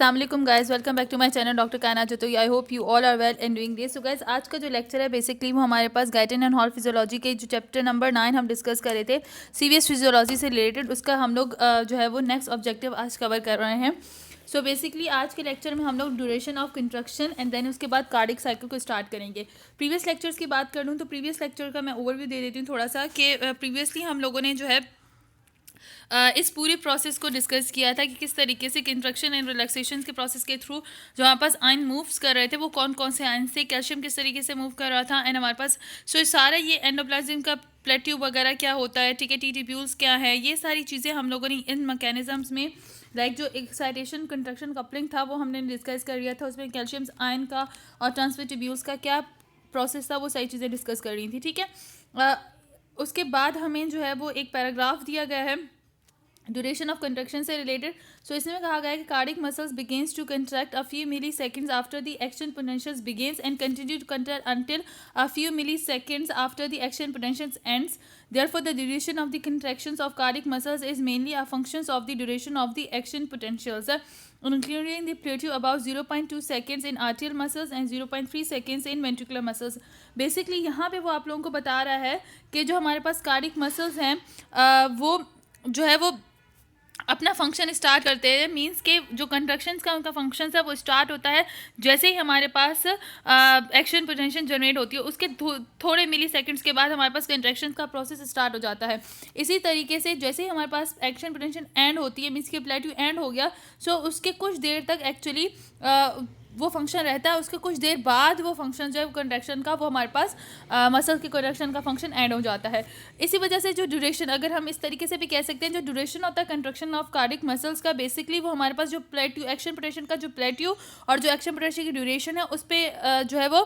अस्सलाम वालेकुम guys, welcome back to my channel doctor Kainat Jatoi. I hope you all are well and doing this. So guys, आज का जो lecture है basically वो हमारे पास गाइटन एंड हॉल फिजियोलॉजी के जो चैप्टर नंबर 9 हम डिस्कस कर रहे थे सीवीएस फिजियोलॉजी से रिलेटेड, उसका हम लोग जो है वो नेक्स्ट ऑब्जेक्टिव आज कवर कर रहे हैं। सो बेसिकली आज के लेक्चर में हम लोग duration of contraction and then उसके बाद कार्डिक साइकिल को स्टार्ट करेंगे। प्रीवियस लेक्चर्स की बात कर लूँ तो प्रीवियस लेक्चर का मैं ओवरव्यू दे देती हूँ थोड़ा सा कि प्रीवियसली हम लोगों ने जो है इस पूरे प्रोसेस को डिस्कस किया था कि किस तरीके से कंट्रक्शन एंड रिलैक्सेशन के प्रोसेस के थ्रू जो हमारे पास आयन मूव्स कर रहे थे वो कौन कौन से आयन से, कैल्शियम किस तरीके से मूव कर रहा था एंड हमारे पास सारा ये एंडोप्लाज्म का प्लेट्यूब वगैरह क्या होता है, ठीक है, टी ट्यूब्यूल्स क्या है, ये सारी चीज़ें हम लोगों ने इन मैकेनिज्म्स में लाइक जो एक्साइटेशन कंट्रक्शन कपलिंग था वो हमने डिस्कस कर लिया था। उसमें कैल्शियम आयन का और ट्रांसफर ट्यूब्यूल्स का क्या प्रोसेस था वो सारी चीज़ें डिस्कस कर रही थी, ठीक है। उसके बाद हमें जो है वो एक पैराग्राफ दिया गया है ड्यूरेशन ऑफ कंट्रक्शन से रिलेटेड। सो इसमें कहा गया है कि cardiac muscles begins to contract a few milliseconds after the action potentials begins and continue to contract until a few milliseconds after the action potentials ends. Therefore, the duration of the contractions of cardiac muscles is mainly a function of the duration of the action potentials, including the plateau about 0.2 seconds in arterial muscles and 0.3 seconds in ventricular muscles. Basically यहाँ पे वो आप लोगों को बता रहा है कि जो हमारे पास कार्डिक मसल्स हैं वो जो है वो अपना फंक्शन स्टार्ट करते हैं। मींस के जो कंट्रक्शंस का उनका फंक्शन है वो स्टार्ट होता है जैसे ही हमारे पास एक्शन पोटेंशियल जनरेट होती है, उसके थोड़े मिली सेकेंड्स के बाद हमारे पास कंट्रैक्शन का प्रोसेस स्टार्ट हो जाता है। इसी तरीके से जैसे ही हमारे पास एक्शन पोटेंशियल एंड होती है, मींस के प्लेट्यू एंड हो गया, सो उसके कुछ देर तक एक्चुअली वो फंक्शन रहता है, उसके कुछ देर बाद वो फंक्शन जो है कंट्रैक्शन का वो हमारे पास मसल के कंट्रैक्शन का फंक्शन एंड हो जाता है। इसी वजह से जो ड्यूरेशन, अगर हम इस तरीके से भी कह सकते हैं, जो ड्यूरेशन होता है कंट्रैक्शन ऑफ कार्डिक मसल्स का, बेसिकली वो हमारे पास जो प्लेट्यू एक्शन पोटेंशियल का जो प्लेट्यू और जो एक्शन पोटेंशियल की ड्यूरेशन है उस पर जो है वो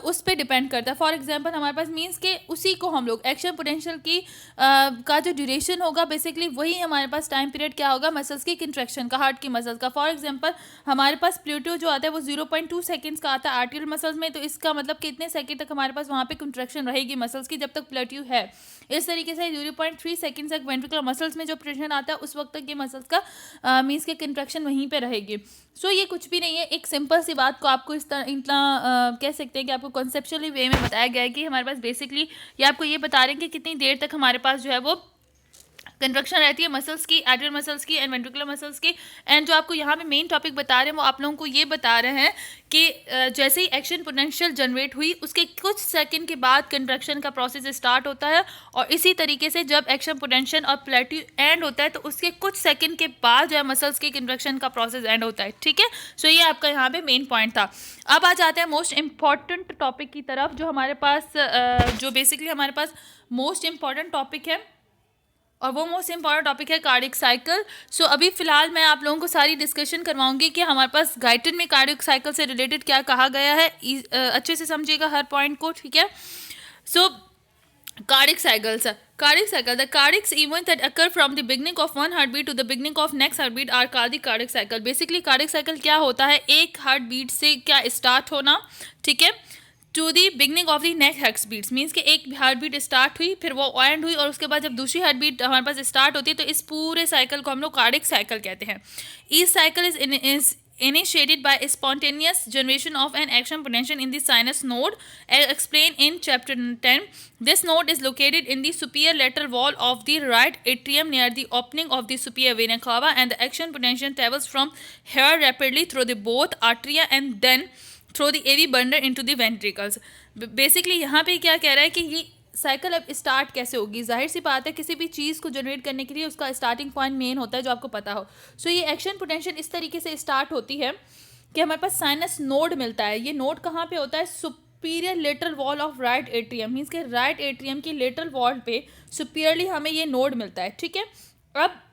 उस पर डिपेंड करता है। फॉर एग्जांपल हमारे पास मींस के उसी को हम लोग एक्शन पोटेंशियल की का जो ड्यूरेशन होगा बेसिकली वही हमारे पास टाइम पीरियड क्या होगा मसल्स की कंट्रैक्शन का, हार्ट की मसल्स का। फॉर एग्जांपल हमारे पास प्लेट्यू जो आता है वो 0.2 सेकंड्स का आता है आर्टियल मसल्स में, तो इसका मतलब कितने सेकंड तक हमारे पास वहाँ पे कंट्रैक्शन रहेगी मसल्स की जब तक प्लेट्यू है। इस तरीके से 0.3 सेकंड तक वेंट्रिकुलर मसल्स में जो प्रेशर आता है उस वक्त तक ये मसल्स का मींस के कंट्रैक्शन वहीं पे रहेगी। सो ये कुछ भी नहीं है, एक सिंपल सी बात को आपको इस तरह इतना कह सकते हैं कि आपको कॉन्सेप्चुअली वे में बताया गया है कि हमारे पास बेसिकली ये आपको ये बता रहे हैं कि कितनी देर तक हमारे पास जो है वो कंट्रक्शन रहती है मसल्स की, आर्टियल मसल्स की एंड वेंट्रिकुलर मसल्स की। एंड जो आपको यहाँ पे मेन टॉपिक बता रहे हैं वो आप लोगों को ये बता रहे हैं कि जैसे ही एक्शन पोटेंशियल जनरेट हुई उसके कुछ सेकंड के बाद कंट्रक्शन का प्रोसेस स्टार्ट होता है, और इसी तरीके से जब एक्शन पोटेंशियल और प्लेट्यू एंड होता है तो उसके कुछ सेकंड के बाद जो है मसल्स की कंट्रक्शन का प्रोसेस एंड होता है, ठीक है। सो ये आपका यहाँ पे मेन पॉइंट था। अब आ जाते हैं मोस्ट इम्पॉर्टेंट टॉपिक की तरफ, जो हमारे पास जो बेसिकली हमारे पास मोस्ट इम्पॉर्टेंट टॉपिक है, और वो मोस्ट इंपॉर्टेंट टॉपिक है कार्डिक साइकिल। सो अभी फिलहाल मैं आप लोगों को सारी डिस्कशन करवाऊंगी कि हमारे पास गाइटन में कार्डिक साइकिल से रिलेटेड क्या कहा गया है, अच्छे से समझिएगा हर पॉइंट को, ठीक है। So cardiac cycles, cardiac cycle, the cardiac events that occur from the beginning of one heartbeat to the beginning of next heartbeat are called the cardiac cycle। Basically cardiac cycle क्या होता है, एक heart beat से क्या start होना, ठीक है, to the beginning of the next heart beats, means कि एक हार्ट बीट स्टार्ट हुई फिर वो एंड हुई और उसके बाद जब दूसरी हार्ट बीट हमारे पास स्टार्ट होती है तो इस पूरे साइकिल को हम लोग कार्डिक साइकिल कहते हैं। Each cycle is initiated by spontaneous generation of an action potential in the sinus node, explained in chapter 10. This node is located in the superior lateral wall of the right atrium near the opening of the superior vena cava, and the action potential travels from here rapidly through the both arteria and then through the AV bundle into the ventricles। Basically यहाँ पे क्या कह रहा है कि ये cycle अब start कैसे होगी। जाहिर सी बात है किसी भी चीज़ को जनरेट करने के लिए उसका स्टार्टिंग पॉइंट मेन होता है जो आपको पता हो। सो ये एक्शन पोटेंशियल इस तरीके से स्टार्ट होती है कि हमारे पास साइनस नोड मिलता है। ये नोड कहाँ पे होता है, superior lateral wall of right atrium, means के राइट एट्रियम की लेटरल वॉल पे सुपीरियरली हमें ये नोड मिलता है, ठीक है। अब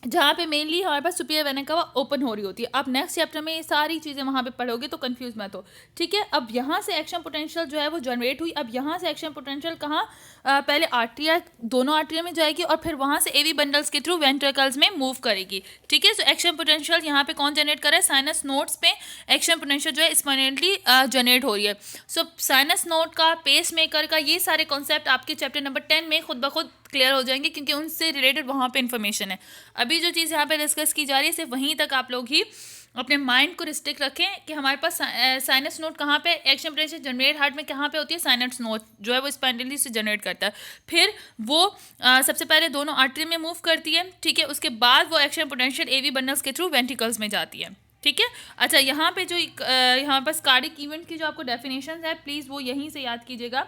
जहाँ पे मेनली हमारे पास सुपीरियर वेना कवा ओपन हो रही होती है। आप नेक्स्ट चैप्टर में ये सारी चीज़ें वहाँ पे पढ़ोगे तो कंफ्यूज मत हो, ठीक है। अब यहाँ से एक्शन पोटेंशियल जो है वो जनरेट हुई। अब यहाँ से एक्शन पोटेंशियल कहाँ, पहले आर्टिया, दोनों आर्टिया में जाएगी और फिर वहाँ से एवी बंडल्स के थ्रू वेंट्रिकल्स में मूव करेगी, ठीक है। सो एक्शन पोटेंशियल यहाँ पे कौन जनरेट कर रहा है, साइनस नोड्स पे एक्शन पोटेंशियल जो है स्पॉन्टेनियसली जनरेट हो रही है। सो साइनस नोड का, पेस मेकर का, ये सारे कॉन्सेप्ट आपके चैप्टर नंबर 10 में खुद ब खुद क्लियर हो जाएंगे क्योंकि उनसे रिलेटेड वहाँ पे इन्फॉर्मेशन है। अभी जो चीज़ यहाँ पे डिस्कस की जा रही है सिर्फ वहीं तक आप लोग ही अपने माइंड को रिस्ट्रिक्ट रखें कि हमारे पास साइनस नोड कहाँ पे, एक्शन पोटेंशियल जनरेट हार्ट में कहाँ पे होती है, साइनस नोड जो है वो स्पाइनली से जनरेट करता है, फिर वो सबसे पहले दोनों आर्टरी में मूव करती है, ठीक है, उसके बाद वो एक्शन पोटेंशियल एवी बंडल्स के थ्रू वेंट्रिकल्स में जाती है, ठीक है। अच्छा, यहाँ पे जो यहाँ पास कार्डिक इवेंट की जो आपको डेफिनेशन है प्लीज़ वो यहीं से याद कीजिएगा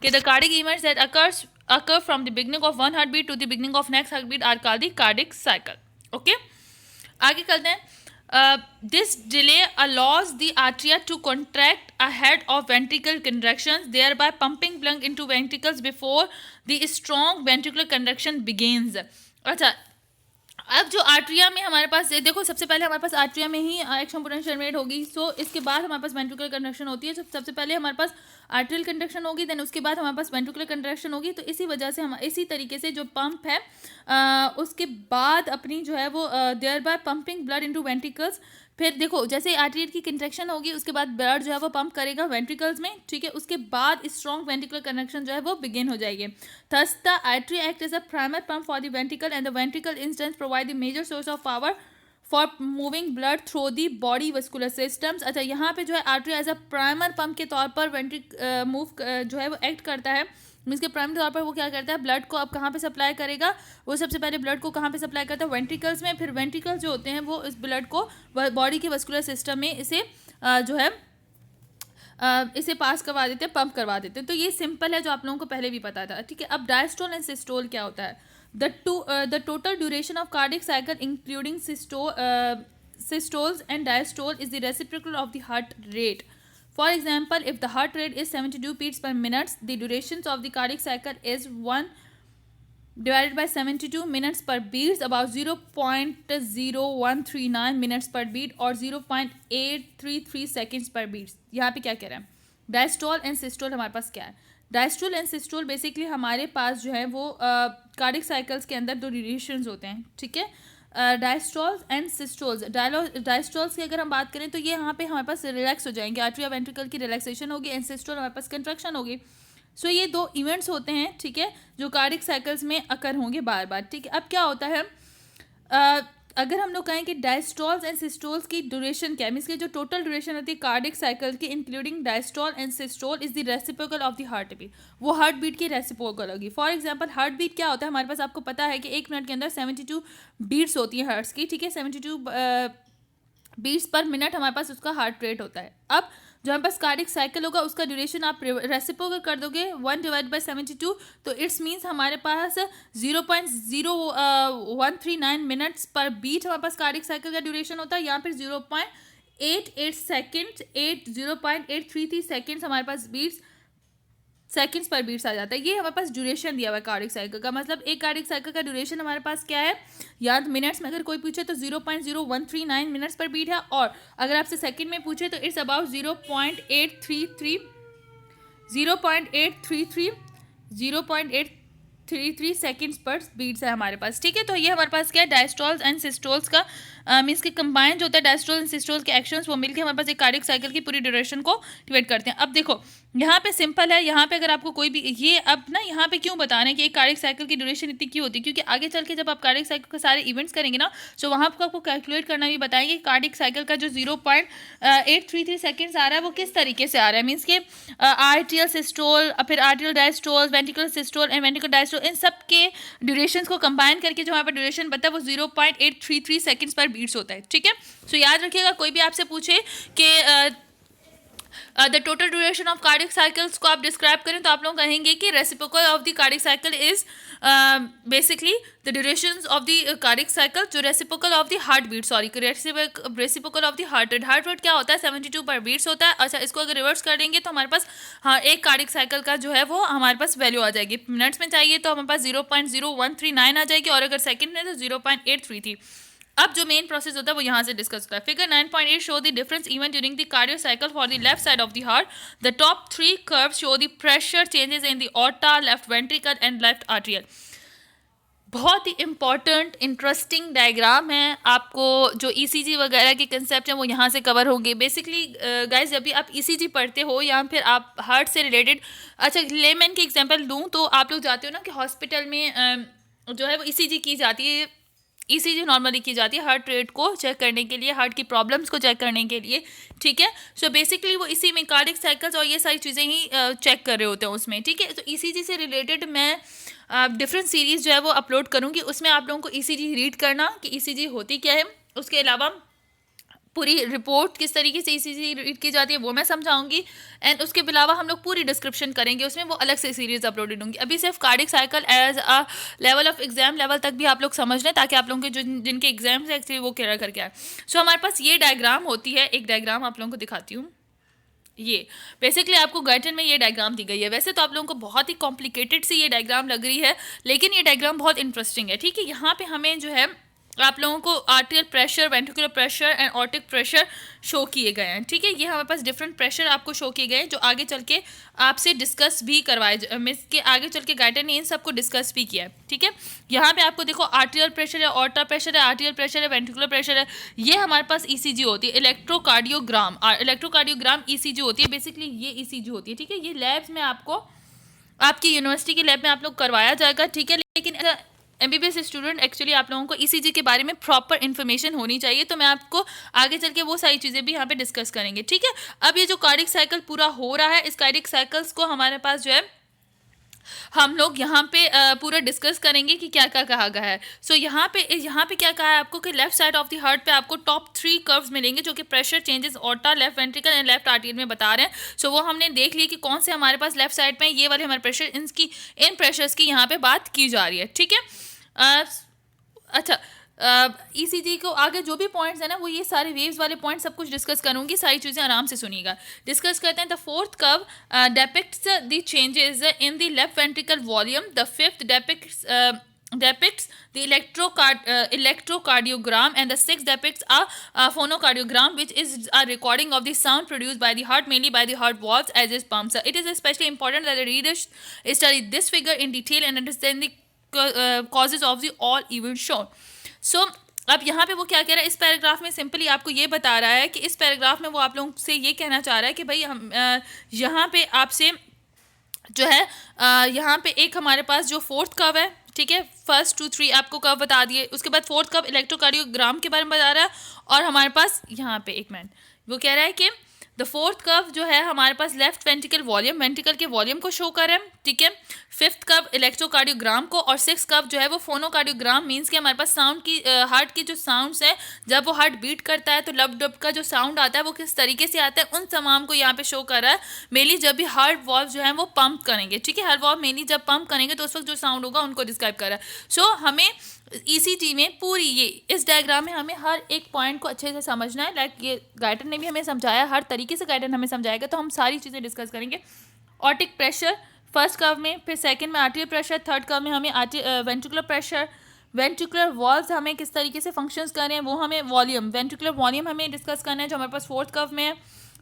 कि the cardiac events that occur from the beginning of one heart beat to the beginning of next heart beat are called the cardiac cycle. Okay, आगे करते हैं। This delay allows the atria to contract ahead of ventricle contractions, thereby pumping blood into ventricles before the strong ventricular contraction begins। अच्छा, अब जो atria में हमारे पास देखो, सबसे पहले हमारे पास आर्ट्रिया में ही एक्शन पोटेंशियल जनरेट होगी, सो इसके बाद हमारे पास वेंट्रिकुलर कंट्रैक्शन होती है। सबसे पहले हमारे पास आर्ट्रियल कंट्रैक्शन होगी, देन उसके बाद हमारे पास वेंट्रिकुलर कंट्रैक्शन होगी। तो इसी वजह से हम इसी तरीके से जो पंप है उसके बाद अपनी जो है वो thereby pumping blood into ventricles. फिर देखो, जैसे आर्टरी की कंट्रैक्शन होगी उसके बाद ब्लड जो है वो पंप करेगा वेंट्रिकल्स में, ठीक है, उसके बाद स्ट्रॉन्ग वेंट्रिकुलर कनेक्शन जो है वो बिगिन हो जाएगी। Thus the artery act as a primary pump for the ventricle and the ventricle instance provide the major source of power for moving blood through the body vascular systems. अच्छा, यहाँ पे जो है artery as a primer pump के तौर पर जो है वो एक्ट करता है। मीन्स के प्राइमरी तौर पर वो क्या करता है, ब्लड को अब कहाँ पे सप्लाई करेगा, वो सबसे पहले ब्लड को कहाँ पे सप्लाई करता है, वेंट्रिकल्स में। फिर वेंट्रिकल्स जो होते हैं वो इस ब्लड को बॉडी के वस्कुलर सिस्टम में इसे जो है इसे पास करवा देते हैं, पंप करवा देते हैं। तो ये सिंपल है, जो आप लोगों को पहले भी पता था, ठीक है। अब डायस्टोल एंड सिस्टोल क्या होता है? The total duration of cardiac cycle including systoles and diastole is the reciprocal of the heart rate. For example, if the heart rate is 72 beats per minute, the durations of the cardiac cycle is 1 divided by 72 minutes per beat, about 0.0139 minutes per beat or 0.833 seconds per beat। यहाँ पे क्या कह रहा है, diastole and systole हमारे पास क्या है? डायस्टोल एंड सिस्टोल बेसिकली हमारे पास जो है वो कार्डिक साइकिल्स के अंदर दो ड्यूरेशंस होते हैं, ठीक है। डायस्टोल्स एंड सिस्टोल्स, डायस्टोल्स की अगर हम बात करें तो ये यहाँ पे हमारे पास रिलैक्स हो जाएंगे, आर्टरी वेंट्रिकल की रिलैक्सेशन होगी, एंड सिस्टोल हमारे पास कंट्रैक्शन होगी। सो ये दो इवेंट्स होते हैं, ठीक है, जो कार्डिक साइकिल्स में अकर होंगे बार बार, ठीक है। अब क्या होता है, अगर हम लोग कहें कि डायस्टोल्स एंड सिस्टोल्स की ड्यूरेशन क्या है, मीन्स की जो टोटल ड्यूरेशन होती है कार्डिक साइकिल की including diastole and systole is the reciprocal of the heart beat, वो हार्ट बीट की रेसिप्रोकल होगी। फॉर एग्जांपल, हार्ट बीट क्या होता है हमारे पास, आपको पता है कि 1 मिनट के अंदर 72 बीट्स होती हैं हार्ट्स की, ठीक है, 72 बीट्स पर मिनट हमारे पास उसका हार्ट रेट होता है। अब जो हमारे पास कार्डिक साइकिल होगा उसका ड्यूरेशन आप रेसिप्रोकल कर दोगे 1 डिवाइड बाई 72, तो इट्स मीन्स हमारे पास 0.0139 मिनट्स पर बीट हमारे पास कार्डिक साइकिल का ड्यूरेशन होता है। यहाँ पर 0.88 सेकेंड्स 0.833 सेकेंड्स हमारे पास बीट्स सेकेंड्स पर बीट्स आ जाता है। ये हमारे पास ड्यूरेशन दिया हुआ है कार्डिक साइकिल का, मतलब एक कार्डिक साइकिल का ड्यूरेशन हमारे पास क्या है, या मिनट्स में अगर कोई पूछे तो 0.0139 मिनट्स पर बीट है, और अगर आपसे सेकंड में पूछे तो इट्स अबाउट 0.833 सेकेंड्स पर बीट्स है हमारे पास, ठीक है। तो ये हमारे पास क्या है, डायस्टोल्स एंड सिस्टोल्स का मीन्स के कंबाइन जो होता है डायस्टोल एंड सिस्टोल के एक्शंस वो मिलकर हमारे पास एक कार्डिक साइकिल की पूरी ड्यूरेशन को डिवाइड करते हैं। अब देखो यहाँ पे सिंपल है, यहाँ पे अगर आपको कोई भी ये अब ना यहाँ पे क्यों बता रहे हैं कि एक कार्डिक साइकिल की ड्यूरेशन इतनी क्यों होती है, क्योंकि आगे चल के जब आप कार्डिक साइकिल के सारे इवेंट्स करेंगे ना, तो वहाँ पर आपको कैलकुलेट करना भी बताएंगे कि कार्डिक साइकिल का जो 0.833 सेकेंड्स आ रहा है वो किस तरीके से आ रहा है, मीन्स के आर्टियल सिस्टोल, फिर atrial diastole, ventricular systole and ventricular diastole, इन सब के ड्यूरेशन को कंबाइन करके जो वहाँ पर ड्यूरेशन बता है वो 0.833 सेकेंड्स पर बीट्स होता है, ठीक है। सो याद रखिएगा, कोई भी आपसे पूछे कि the total duration of cardiac cycles को आप डिस्क्राइब करें तो आप लोग कहेंगे कि reciprocal of the cardiac cycle is basically the duration of the cardiac cycle जो reciprocal of the heart beat, sorry reciprocal of the heart rate. Heart rate क्या होता है, 72 पर बीट्स होता है। अच्छा, इसको अगर रिवर्स कर देंगे तो हमारे पास हाँ एक कार्डिक साइकिल का जो है वो हमारे पास वैल्यू आ जाएगी, मिनट्स में चाहिए तो हमारे पास 0.0139 आ जाएगी, और अगर सेकेंड में तो 0.833। अब जो मेन प्रोसेस होता है वो यहाँ से डिस्कस होता है। Figure 9.8 show the difference even during the cardio cycle for the left side of the heart. The top 3 curves show the pressure changes in the aorta, left ventricle and left आर्टियल। बहुत ही important interesting diagram है, आपको जो ECG वगैरह के concept हैं वो यहाँ से कवर होंगे। बेसिकली गाइस जब भी आप ईसीजी पढ़ते हो या फिर आप हार्ट से रिलेटेड, अच्छा लेमैन की एग्जांपल दूँ तो आप लोग जाते हो ना कि हॉस्पिटल में जो है वो ईसीजी की जाती है, ईसीजी नॉर्मली की जाती है हार्ट रेट को चेक करने के लिए, हार्ट की प्रॉब्लम्स को चेक करने के लिए, ठीक है। सो बेसिकली वो इसी में कार्डियक साइकिल्स और ये सारी चीज़ें ही चेक कर रहे होते हैं उसमें, ठीक है। तो ईसीजी से रिलेटेड मैं डिफरेंट सीरीज़ जो है वो अपलोड करूँगी, उसमें आप लोगों को ईसीजी रीड करना कि ईसीजी होती क्या है, उसके अलावा पूरी रिपोर्ट किस तरीके से ईसीजी रीड की जाती है वो मैं समझाऊंगी, एंड उसके अलावा हम लोग पूरी डिस्क्रिप्शन करेंगे उसमें, वो अलग से सीरीज अपलोडेड होंगी। अभी सिर्फ cardiac cycle as a level of exam level तक भी आप लोग समझ लें, ताकि आप लोगों के जिनके एग्जाम्स है एक्चुअली वो क्लियर करके आए। सो हमारे पास ये डायग्राम होती है, एक डायग्राम आप लोगों को दिखाती हूँ। ये बेसिकली आपको गाइडन में ये डायग्राम दी गई है। वैसे तो आप लोगों को बहुत ही कॉम्प्लिकेटेड सी ये डायग्राम लग रही है, लेकिन ये डायग्राम बहुत इंटरेस्टिंग है, ठीक है। यहाँ पे हमें जो है आप लोगों को आर्टियल pressure, ventricular pressure and aortic pressure show किए गए हैं, ठीक है। ये हमारे पास डिफरेंट प्रेशर आपको शो किए गए हैं, जो आगे चल के आपसे डिस्कस भी करवाए, मीन्स के आगे चल के गाइडर ने इन सबको डिस्कस भी किया है, ठीक है। यहाँ पे आपको देखो आर्टियल प्रेशर है, ऑर्टा प्रेशर है, आर्टियल प्रेशर है, वेंट्रिकुलर प्रेशर है। ये हमारे पास ईसीजी होती है, इलेक्ट्रोकार्डियोग्राम, इलेक्ट्रोकार्डियोग्राम ईसीजी होती है, बेसिकली ये ईसीजी होती है, ठीक है। ये लैब्स में आपको आपकी यूनिवर्सिटी की लैब में आप लोग करवाया जाएगा, ठीक है। लेकिन एमबीबीएस स्टूडेंट एक्चुअली आप लोगों को ईसीजी के बारे में प्रॉपर इन्फॉर्मेशन होनी चाहिए, तो मैं आपको आगे चल के वो सारी चीज़ें भी यहाँ पे डिस्कस करेंगे, ठीक है। अब ये जो कार्डिक साइकिल पूरा हो रहा है, इस कार्डिक साइकिल्स को हमारे पास जो है हम लोग यहाँ पे पूरा डिस्कस करेंगे कि क्या क्या कहा गया है। सो यहाँ पे क्या कहा है आपको कि left side of the heart पे आपको टॉप 3 कर्व्स मिलेंगे, जो कि pressure changes aorta, left ventricle and left आर्टियल में बता रहे हैं। सो वो हमने देख लिया कि कौन से हमारे पास लेफ्ट साइड पे ये वाले हमारे प्रेशर, इन प्रेशर्स की यहाँ पे बात की जा रही है, ठीक है। अच्छा, ईसीजी को आगे जो भी पॉइंट्स है ना, वो ये सारे वेव्स वाले पॉइंट सब कुछ डिस्कस करूंगी, सारी चीज़ें आराम से सुनिएगा। डिस्कस करते हैं। The fourth curve depicts the changes in the left ventricle volume, the fifth depicts the electrocardiogram, and the sixth depicts a phonocardiogram, which is a recording of the sound produced by the heart, mainly by the heart valves as it pumps. It is especially important that the readers study this figure in detail and understand the causes of the all events shown. So अब यहाँ पे वो क्या कह रहा है, इस paragraph में सिंपली आपको ये बता रहा है कि इस पैराग्राफ में वो आप लोगों से ये कहना चाह रहा है कि भाई हम यहाँ पे आपसे जो है यहाँ पे एक हमारे पास जो फोर्थ कर्व है, ठीक है, 1, 2, 3 आपको कर्व बता दिए, उसके बाद फोर्थ कर्व इलेक्ट्रोकार्डियोग्राम के बारे में बता रहा है, और हमारे पास यहाँ पे एक मिनट वो कह रहा है कि द फोर्थ कर्व जो है हमारे पास लेफ्ट वेंट्रिकल वॉल्यूम, वेंट्रिकल के वॉल्यूम को शो कर रहा है, ठीक है। फिफ्थ कर्व इलेक्ट्रोकार्डियोग्राम को, और सिक्स कर्व जो है वो फोनोकार्डियोग्राम, मीन्स कि हमारे पास साउंड की हार्ट की जो साउंड्स है, जब वो हार्ट बीट करता है तो लब डब का जो साउंड आता है वो किस तरीके से आता है, उन तमाम को यहाँ पे शो कर रहा है। मेनली जब भी हार्ट वॉल्व जो है वो पंप करेंगे, ठीक है, हार्ट वॉल्व मेनली जब पंप करेंगे तो उस वक्त जो साउंड होगा उनको डिस्क्राइब कर रहा है। सो हमें ईसीजी में पूरी ये इस डायग्राम में हमें हर एक पॉइंट को अच्छे से समझना है। लाइक ये गाइडर ने भी हमें समझाया, हर तरीके से गाइडर हमें समझाएगा, तो हम सारी चीज़ें डिस्कस करेंगे। ऑर्टिक प्रेशर फर्स्ट कर्व में, फिर सेकंड में आर्टियल प्रेशर, थर्ड कर्व में हमें वेंट्रिकुलर प्रेशर, वेंट्रिकुलर वॉल्व्स हमें किस तरीके से फंक्शंस कर रहे हैं वो हमें, वॉल्यूम, वेंट्रिकुलर वॉल्यूम हमें डिस्कस करना है जो हमारे पास फोर्थ कर्व में है,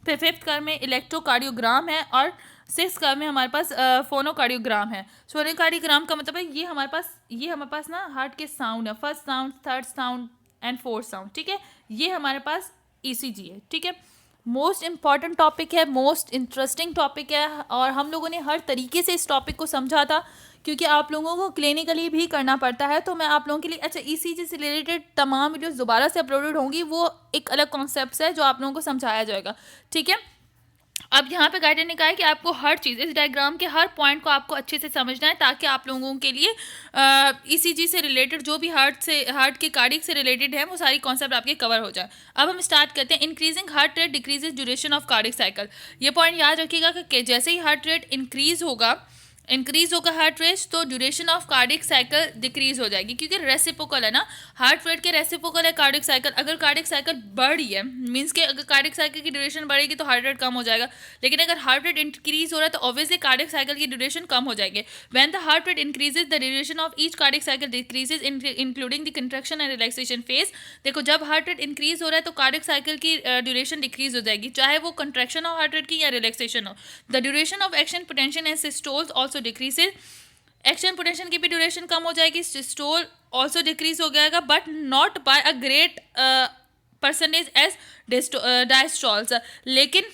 फिर फिफ्थ कर्व में इलेक्ट्रोकार्डियोग्राम है, और सिक्स कर्व में हमारे पास फोनोकार्डियोग्राम है। फोनोकार्डियोग्राम का मतलब है ये हमारे पास ना हार्ट के साउंड है, first sound, third sound and fourth sound, ठीक है। ये हमारे पास ईसीजी है, ठीक है। मोस्ट इम्पॉर्टेंट टॉपिक है, मोस्ट इंटरेस्टिंग टॉपिक है, और हम लोगों ने हर तरीके से इस टॉपिक को समझा था, क्योंकि आप लोगों को क्लिनिकली भी करना पड़ता है। तो मैं आप लोगों के लिए, अच्छा, ईसीजी से रिलेटेड तमाम वीडियोस दोबारा से अपलोडेड होंगी, वो एक अलग कॉन्सेप्ट है जो आप लोगों को समझाया जाएगा, ठीक है। अब यहाँ पे गाइडर ने कहा है कि आपको हर चीज़, इस डायग्राम के हर पॉइंट को आपको अच्छे से समझना है, ताकि आप लोगों के लिए ईसीजी से रिलेटेड जो भी हार्ट के कार्डियक से रिलेटेड है वो सारी कॉन्सेप्ट आपके कवर हो जाए। अब हम स्टार्ट करते हैं। Increasing heart rate decreases duration of cardiac cycle. ये पॉइंट याद रखिएगा कि जैसे ही हार्ट रेट इंक्रीज होगा हार्ट रेट, तो duration of cardiac cycle decrease हो जाएगी, क्योंकि रेसिप्रोकल है ना, हार्ट रेट के रेसिप्रोकल है कार्डियक साइकिल। अगर कार्डियक साइकिल बढ़ रही है, मीन्स कि अगर कार्डियक साइकिल की ड्यूरेशन बढ़ेगी तो हार्ट रेट कम हो जाएगा, लेकिन अगर हार्ट रेट इंक्रीज हो रहा है तो ऑब्वियसली कार्डियक साइकिल की ड्यूरेशन कम हो जाएगी। When the heart rate increases the duration of each cardiac cycle decreases including the contraction and relaxation phase. देखो, जब हार्ट रेट इंक्रीज हो रहा है तो कार्डियक साइकिल की ड्यूरेशन डिक्रीज हो जाएगी, चाहे वो कंट्रैक्शन हो हार्ट रेट की या रिलैक्सेशन हो। The duration of action potential and systoles also decreases. Action potential की भी ड्यूरेशन कम हो जाएगी, सिस्टोल ऑल्सो डिक्रीज हो जाएगा, but not by a great percentage as diastoles. लेकिन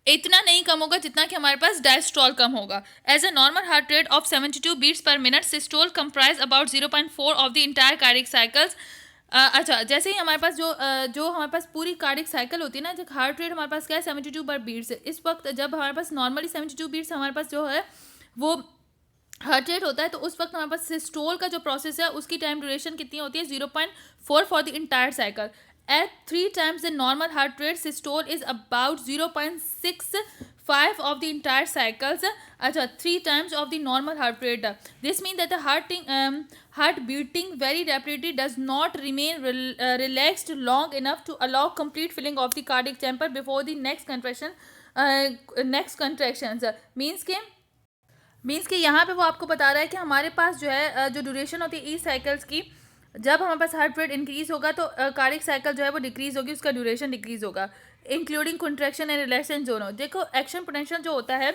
इतना नहीं कम होगा जितना कि हमारे पास डायस्ट्रोल कम होगा. As a normal heart rate of 72 beats per minute, systole comprise about 0.4 of the entire cardiac cycles. अच्छा, जैसे ही हमारे पास जो हमारे पास पूरी कार्डियक साइकिल होती है ना, जो हार्ट रेट हमारे पास क्या है 72 पर बीट्स. इस वक्त जब हमारे पास नॉर्मली 72 बीट्स हमारे पास जो है वो हार्ट रेट होता है, तो उस वक्त हमारे पास सिस्टोल का जो प्रोसेस है उसकी टाइम ड्यूरेशन कितनी होती है 0.4 for the entire cycle. At 3 times the normal heart rate, systole is about 0.65 of the entire cycles. अच्छा, 3 times of the normal heart rate. This means that the heart beating very rapidly does not remain relaxed long enough to allow complete filling of the cardiac chamber before the next contraction. Next contractions means कि यहाँ पे वो आपको बता रहा है कि हमारे पास जो है जो ड्यूरेशन होती है ई साइकिल्स की, जब हमारे पास हार्ट रेट इंक्रीज होगा तो कार्डियक साइकिल जो है वो डिक्रीज होगी, उसका ड्यूरेशन डिक्रीज होगा, इंक्लूडिंग कंट्रैक्शन एंड रिलैक्सेशन दोनों. देखो एक्शन पोटेंशियल जो होता है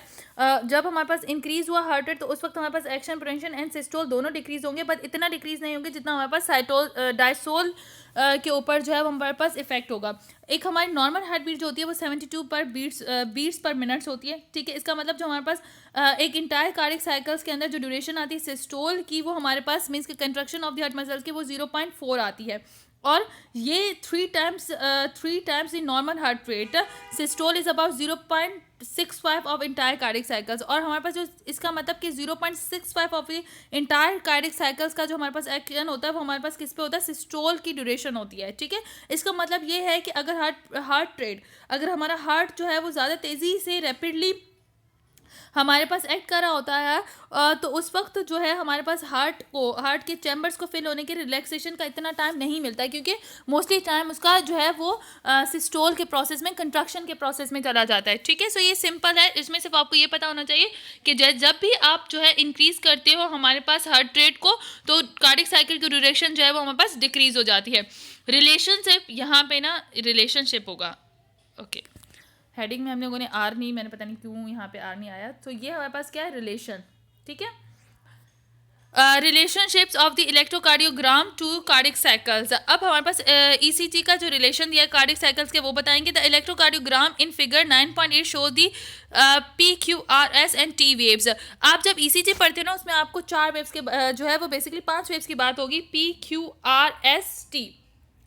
जब हमारे पास इंक्रीज हुआ हार्ट रेट तो उस वक्त हमारे पास एक्शन पोटेंशियल एंड सिस्टोल दोनों डिक्रीज होंगे, बट इतना डिक्रीज नहीं होंगे जितना हमारे पास डायसोल के ऊपर जो है वो हमारे पास इफेक्ट होगा. एक हमारी नॉर्मल हार्ट बीट जो होती है वो 72 पर बीट्स पर मिनट्स होती है. ठीक है, इसका मतलब जो हमारे पास एक इंटायर कार्डियक साइकिल्स के अंदर जो ड्यूरेशन आती है सिस्टोल की, वो हमारे पास मीन्स कि construction of the heart muscles की वो 0.4 आती है. और ये 3 times the normal heart rate. Systole is about 0.65 of entire cardiac cycles. और हमारे पास जो इसका मतलब कि 0.65 ऑफ इंटायर कार्डियक साइकिल्स का जो हमारे पास एक्शन होता है वो हमारे पास किस पे होता है, सिस्टोल की ड्यूरेशन होती है. ठीक है, इसका मतलब ये है कि अगर हार्ट रेट, अगर हमारा हार्ट जो है वो ज़्यादा तेज़ी से रैपिडली हमारे पास एक्ट कर रहा होता है तो उस वक्त जो है हमारे पास हार्ट के चैम्बर्स को फिल होने के रिलैक्सेशन का इतना टाइम नहीं मिलता है, क्योंकि मोस्टली टाइम उसका जो है वो सिस्टोल के प्रोसेस में, कंट्रक्शन के प्रोसेस में चला जाता है. ठीक है, सो ये सिंपल है. इसमें सिर्फ आपको ये पता होना चाहिए कि जब भी आप जो है इंक्रीज करते हो हमारे पास हार्ट रेट को, तो कार्डियक साइकिल की ड्यूरेशन जो है वो हमारे पास डिक्रीज हो जाती है. रिलेशनशिप यहाँ पे ना रिलेशनशिप होगा. ओके, हेडिंग में हम लोगों ने आर नहीं, मैंने पता नहीं क्यों यहाँ पे आर नहीं आया. तो ये हमारे पास क्या है, रिलेशन. ठीक है, relationships of the electrocardiogram to cardiac cycles. अब हमारे पास ईसीजी का जो रिलेशन दिया है कार्डियक साइकिल्स के वो बताएंगे. The electrocardiogram in figure 9.8 show the PQRS and T waves. आप जब ईसीजी पढ़ते हो ना उसमें आपको 4 वेव्स के जो है वो बेसिकली 5 वेव्स की बात होगी, PQRS T.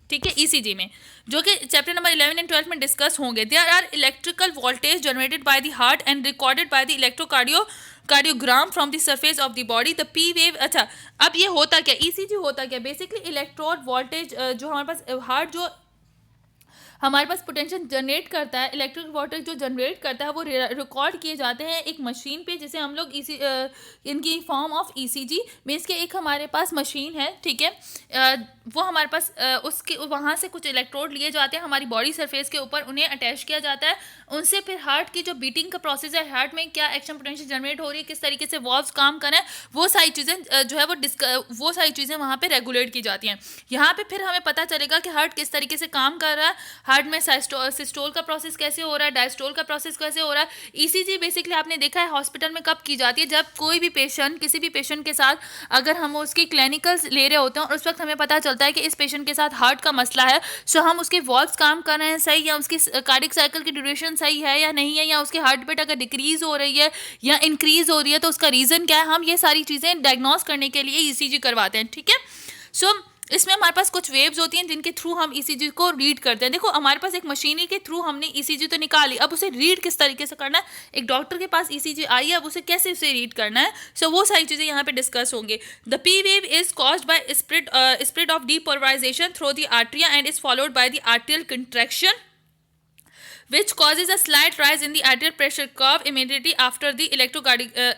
ठीक है, ईसीजी में, जो कि चैप्टर नंबर 11 एंड 12 में डिस्कस होंगे. There are electrical voltage generated by the heart and recorded by the electrocardiogram from the surface of the body. The P wave. अच्छा, अब ये होता क्या, ईसीजी होता क्या, बेसिकली इलेक्ट्रोड वोल्टेज जो हमारे पास हार्ट जो हमारे पास पोटेंशियल जनरेट करता है, इलेक्ट्रिक वोल्टेज जो जनरेट करता है वो रिकॉर्ड किए जाते हैं एक मशीन पे, जिसे हम लोग इनकी फॉर्म ऑफ ईसीजी मीन्स के एक हमारे पास मशीन है. ठीक है, वो हमारे पास उसके वहाँ से कुछ इलेक्ट्रोड लिए जाते हैं हमारी बॉडी सरफेस के ऊपर, उन्हें अटैच किया जाता है. उनसे फिर हार्ट की जो बीटिंग का प्रोसेस है, हार्ट में क्या एक्शन पोटेंशियल जनरेट हो रही है, किस तरीके से वॉल्व्स काम कर रहे हैं, वो सारी चीज़ें जो है वो सारी चीज़ें वहाँ पे रेगुलेट की जाती हैं. यहाँ पे फिर हमें पता चलेगा कि हार्ट किस तरीके से काम कर रहा है, हार्ट में सिस्टोल का प्रोसेस कैसे हो रहा है, डायस्टोल का प्रोसेस कैसे हो रहा है. ईसीजी बेसिकली आपने देखा है हॉस्पिटल में कब की जाती है, जब कोई भी पेशेंट, किसी भी पेशेंट के साथ अगर हम उसकी क्लिनिकल्स ले रहे होते हैं और उस वक्त हमें पता चलता है कि इस पेशेंट के साथ हार्ट का मसला है, सो हम उसके वॉल्व्स काम कर रहे हैं सही, या उसकी कार्डियक साइकिल की ड्यूरेशन सही है या नहीं है, या उसकी हार्ट बीट अगर डिक्रीज हो रही है या इंक्रीज हो रही है तो उसका रीज़न क्या है, हम ये सारी चीज़ें डायग्नोस करने के लिए ईसीजी करवाते हैं. ठीक है, सो इसमें हमारे पास कुछ वेव्स होती हैं जिनके थ्रू हम ईसीजी को रीड करते हैं. देखो हमारे पास एक मशीनरी के थ्रू हमने ईसीजी तो निकाली, अब उसे रीड किस तरीके से करना है, एक डॉक्टर के पास ईसीजी आई है, अब उसे कैसे उसे रीड करना है, सो वो सारी चीज़ें यहाँ पे डिस्कस होंगे. The P wave is caused by spread of depolarisation through the atria and is followed by the atrial contraction which causes a slight rise in the arterial pressure curve immediately after the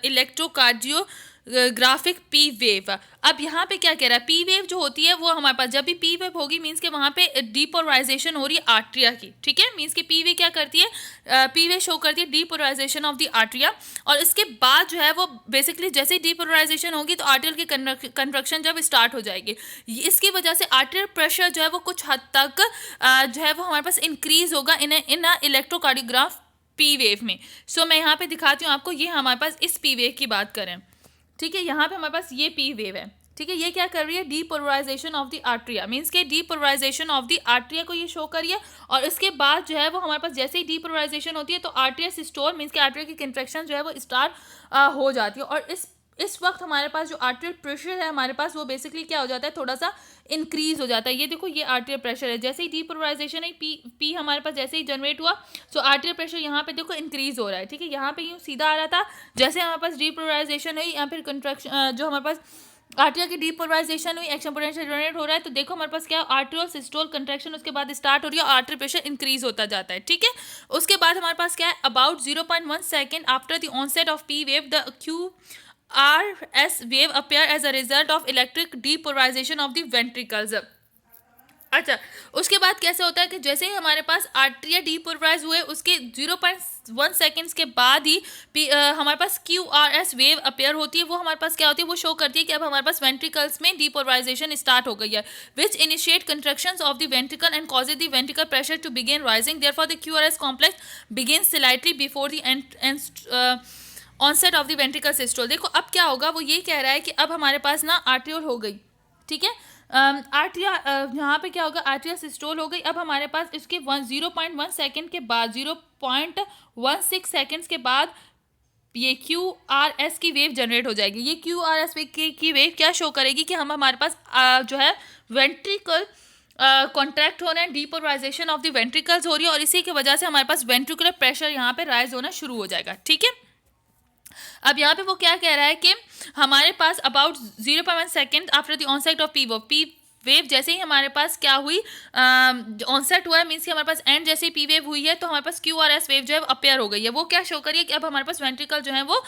electrocardiographic P wave. अब यहाँ पे क्या कह रहा है, P wave जो होती है वो हमारे पास जब भी पी वेव होगी मीन्स के वहाँ पे डीपोलराइजेशन हो रही है आर्ट्रिया की. ठीक है, मीन्स के पी वेव क्या करती है, पी वेव शो करती है डीपोलराइजेशन ऑफ द आर्ट्रिया, और इसके बाद जो है वो बेसिकली जैसे ही डीपोलराइजेशन होगी तो आर्टियल की कंट्रक्शन जब स्टार्ट हो जाएगी, इसकी वजह से आर्टियल प्रेशर जो है वो कुछ हद तक जो है वो हमारे पास इंक्रीज होगा इन इलेक्ट्रोकार्डियोग्राफ पी वेव में. सो मैं यहाँ पे दिखाती हूँ आपको, ये हमारे पास इस पी वेव की बात करें. ठीक है, यहाँ पे हमारे पास ये पी वेव है. ठीक है, ये क्या कर रही है, depolarization of the atria, means के डीपोलराइजेशन ऑफ द आर्ट्रिया को ये शो करिए। और इसके बाद जो है वो हमारे पास जैसे ही डीपोलराइजेशन होती है तो आर्ट्रिया सिस्टोल मीन्स के आर्ट्रिया की कंट्रैक्शन जो है वो स्टार्ट हो जाती है। और इस वक्त हमारे पास जो आर्ट्रियल प्रेशर है हमारे पास वो बेसिकली क्या हो जाता है, थोड़ा सा इंक्रीज हो जाता है। ये देखो, ये आर्ट्रियल प्रेशर है, जैसे ही डीपोलराइजेशन है पी हमारे पास जैसे ही जनरेट हुआ सो आर्ट्रियल प्रेशर यहाँ पे देखो इंक्रीज हो रहा है। ठीक है, यहाँ पे यूँ सीधा आ रहा था, जैसे हमारे पास डीपोलराइजेशन हुई या फिर कंट्रैक्शन जो हमारे पास आर्ट्रिया की डीपोलराइजेशन हुई, एक्शन पोटेंशियल जनरेट हो रहा है, तो देखो हमारे पास क्या आर्ट्रियल सिस्टोल कंट्रैक्शन उसके बाद स्टार्ट हो रही है, आर्ट्रियल प्रेशर इंक्रीज होता जाता है। ठीक है, उसके बाद हमारे पास क्या है, about 0.1 second after the onset of P wave the QRS wave appear as a result of electric depolarization of the ventricles। अच्छा, उसके बाद कैसे होता है कि जैसे ही हमारे पास आर्ट्रिया डीपोलराइज हुए उसके 0.1 सेकेंड्स के बाद ही हमारे पास QRS वेव अपेयर होती है। वो हमारे पास क्या होती है, वो शो करती है कि अब हमारे पास वेंट्रिकल्स में डीपोलराइजेशन स्टार्ट हो गई है, which initiate contractions of the ventricle and causes the ventricle pressure to begin rising. Therefore the QRS complex begin slightly before the onset of the ventricle systole. देखो अब क्या होगा, वो ये कह रहा है कि अब हमारे पास ना आर्ट्रियोल हो गई। ठीक है, आर्ट्रिया यहाँ पे क्या होगा, आर्ट्रिया सिस्टोल हो गई। अब हमारे पास इसके 0.1 सेकेंड के बाद 0.16 सेकेंड्स के बाद ये QRS की वेव जनरेट हो जाएगी। ये QRS की वेव क्या शो करेगी कि हम हमारे पास जो है वेंट्रिकल कॉन्ट्रैक्ट हो रहे हैं, डीपोलराइजेशन ऑफ द वेंट्रिकल्स हो रही है और इसी की वजह से हमारे पास वेंट्रिकुलर प्रेशर यहाँ पे राइज होना शुरू हो जाएगा। ठीक है, अब यहाँ पे वो क्या कह रहा है कि हमारे पास about 0.1 second after the onset of P wave जैसे ही हमारे पास क्या हुई, ऑनसेट हुआ है मीन्स कि हमारे पास एंड जैसे ही पी वेव हुई है तो हमारे पास QRS वेव जो है अपेयर हो गई है। वो क्या शो करिए कि अब हमारे पास वेंट्रिकल जो है वो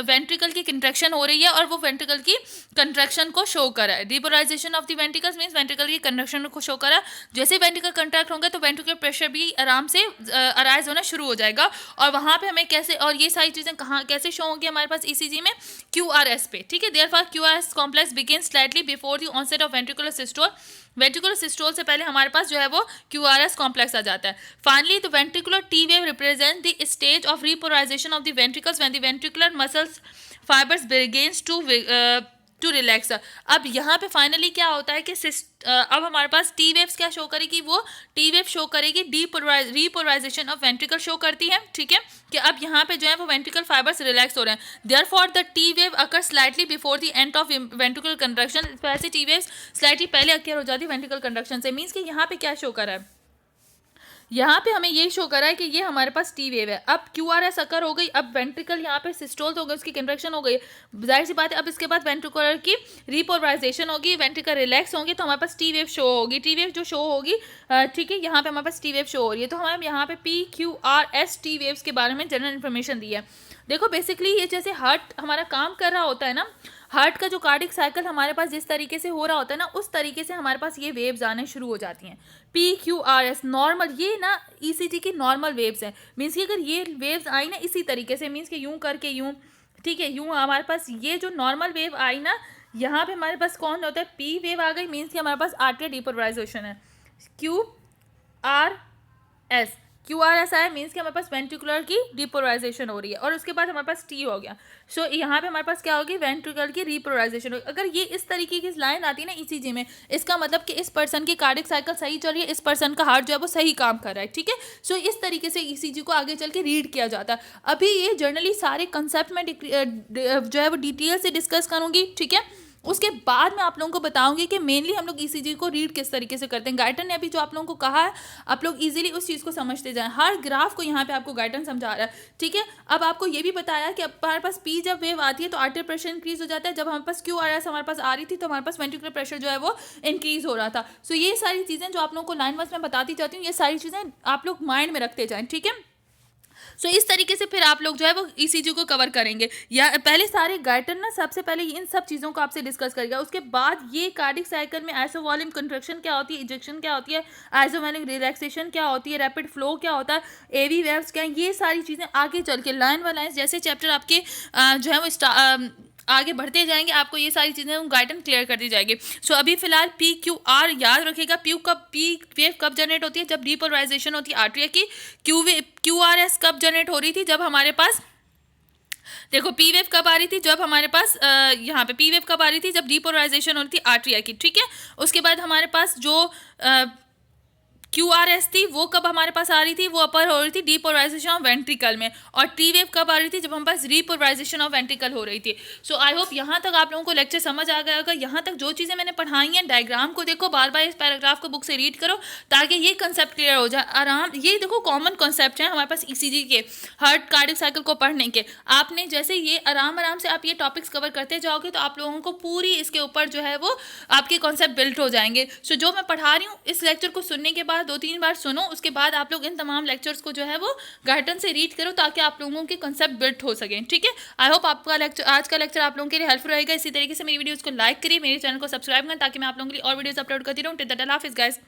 वेंट्रिकल की कंट्रैक्शन हो रही है और वो वेंट्रिकल की कंट्रैक्शन को शो करा है। Depolarization of the ventricles means ventricle की कंट्रैक्शन को शो करा। जैसे वेंट्रिकल कंट्रैक्ट होंगे तो वेंट्रिकल प्रेशर भी आराम से अराइज होना शुरू हो जाएगा और वहाँ पे हमें कैसे, और ये सारी चीज़ें कहाँ कैसे शो होंगी हमारे पास ECG में, QRS पे। ठीक है, therefore QRS complex begin slightly before the onset of ventricular systole. Ventricular systole से पहले हमारे पास जो है वो QRS कॉम्प्लेक्स आ जाता है। Finally the ventricular T wave represent the stage of repolarization of the ventricles when the ventricular muscles fibers begins to relax. अब यहाँ पे फाइनली क्या होता है कि अब हमारे पास टी वेव्स क्या शो करेगी, वो टी वेव शो करेगी रीपोलराइजेशन ऑफ वेंट्रिकल शो करती है। ठीक है, कि अब यहाँ पे जो है वो वेंट्रिकल फाइबर्स रिलैक्स हो रहे हैं। Therefore the T wave occur slightly before the end of ventricle contraction. वैसे टी वेव्स स्लाइटली पहले अकर हो जाती है वेंट्रिकल कंट्रैक्शन से। मीन्स कि यहाँ पे क्या शो कर रहा है, यहाँ पे हमें ये शो करा है कि ये हमारे पास टी वेव है। अब QRS अकर हो गई, अब वेंट्रिकल यहाँ पे सिस्टोल हो गई, उसकी कंट्रैक्शन हो गई, जाहिर सी बात है अब इसके बाद वेंट्रिकुलर की रिपोलराइजेशन होगी, वेंट्रिकल रिलैक्स होंगे तो हमारे पास टी वेव शो होगी। टी वेव जो शो होगी, ठीक है, यहाँ पे हमारे पास टी वेव शो हो रही है। तो हमें यहाँ पे PQRS टी वेव्स के बारे में जनरल इन्फॉर्मेशन दी है। देखो बेसिकली ये जैसे हार्ट हमारा काम कर रहा होता है ना, हार्ट का जो कार्डिक साइकिल हमारे पास जिस तरीके से हो रहा होता है ना, उस तरीके से हमारे पास ये वेव्स आने शुरू हो जाती हैं। PQRS नॉर्मल, ये ना ECG की नॉर्मल वेव्स हैं। मीन्स कि अगर ये वेव्स आई ना इसी तरीके से, मीन्स कि यूँ करके यूँ, ठीक है, यूँ हमारे पास ये जो नॉर्मल वेव आई ना, यहाँ पे हमारे पास कौन होता है, P वेव आ गई, मीन्स कि हमारे पास आर्टरी डीपोलराइजेशन है। QRS आया मीन्स कि हमारे पास वेंट्रिकुलर की डीपोलराइजेशन हो रही है और उसके बाद हमारे पास T हो गया। सो यहाँ पे हमारे पास क्या होगी, वेंट्रिकल की रिपोलराइजेशन होगी। अगर ये इस तरीके की लाइन आती है ना ECG में, इसका मतलब कि इस पर्सन की कार्डिक साइकिल सही चल रही है, इस पर्सन का हार्ट जो है वो सही काम कर रहा है। ठीक है, सो इस तरीके से ECG को आगे चल के रीड किया जाता है। अभी ये जनरली सारे कंसेप्ट में जो है वो डिटेल से डिस्कस करूँगी। ठीक है, उसके बाद मैं आप लोगों को बताऊंगी कि मेनली हम लोग ECG को रीड किस तरीके से करते हैं। गाइटन ने अभी जो आप लोगों को कहा है, आप लोग इजीली उस चीज़ को समझते जाएं। हर ग्राफ को यहाँ पे आपको गाइटन समझा रहा है। ठीक है, अब आपको ये भी बताया कि हमारे पास P जब वेव आती है तो आर्टरी प्रेशर इंक्रीज हो जाता है। जब हमारे पास QRS हमारे पास आ रही थी तो हमारे पास वेंट्रिकुलर प्रेशर जो है वो इंक्रीज हो रहा था। सो ये सारी चीज़ें जो आप लोगों को लाइन वाइज में बताती जाती हूँ, ये सारी चीज़ें आप लोग माइंड में रखते जाएँ। ठीक है, सो इस तरीके से फिर आप लोग जो है वो ECG को कवर करेंगे। या पहले सारे गाइटन ना सबसे पहले इन सब चीज़ों को आपसे डिस्कस करेगा। उसके बाद ये कार्डिक साइकिल में आइसोवॉल्यूम कंट्रैक्शन क्या होती है, इजेक्शन क्या होती है, आइसोवॉल्यूम रिलैक्सेशन क्या होती है, रैपिड फ्लो क्या होता है, AV वेव्स क्या है, ये सारी चीज़ें आगे चल के लाइन बाय लाइन जैसे चैप्टर आपके जो है वो आगे बढ़ते जाएंगे, आपको ये सारी चीज़ें गाइडन क्लियर कर दी जाएगी। सो अभी फिलहाल PQR याद रखेगा। P वेव कब जनरेट होती है, जब डीपोलराइजेशन होती है आर्टरी की। QRS कब जनरेट हो रही थी, जब हमारे पास देखो पी वेव कब आ रही थी, जब हमारे पास यहाँ पे पी वेव कब आ रही थी, जब डीपोलराइजेशन हो रही थी आर्ट्रिया की, ठीक है। उसके बाद हमारे पास जो क्यू आर एस थी वो कब हमारे पास आ रही थी, वो अपर हो रही थी डीपोलराइजेशन ऑफ वेंट्रिकल में। और टी वेव कब आ रही थी, जब हमारे पास रीपोलराइजेशन ऑफ वेंट्रिकल हो रही थी। सो आई होप यहाँ तक आप लोगों को लेक्चर समझ आ गया होगा। यहाँ तक जो चीज़ें मैंने पढ़ाई हैं, डायग्राम को देखो, बार बार इस पैराग्राफ को बुक से रीड करो ताकि ये कंसेप्ट क्लियर हो जाए आराम। ये देखो कॉमन कॉन्सेप्ट हैं हमारे पास ईसीजी के, हार्ट कार्डियक साइकिल को पढ़ने के। आपने जैसे ये आराम आराम से आप ये टॉपिक्स कवर करते जाओगे तो आप लोगों को पूरी इसके ऊपर जो है वो आपके कॉन्सेप्ट बिल्ट हो जाएंगे। सो जो मैं पढ़ा रही हूँ इस लेक्चर को सुनने के बाद 2-3 बार सुनो, उसके बाद आप लोग इन तमाम लेक्चर्स को जो है वो गाइडेंस से रीड करो ताकि आप लोगों के कॉन्सेप्ट बिल्ट हो सकें, ठीक है। आई होप आपका लेक्चर, आज का लेक्चर आप लोगों के लिए हेल्पफुल रहेगा। इसी तरीके से मेरी वीडियोस को लाइक करिए, मेरे चैनल को सब्सक्राइब करें ताकि मैं आप लोगों के लिए और वीडियोस अपलोड करती रहूँ। टिल देन अल्लाह हाफिज़ गाइस।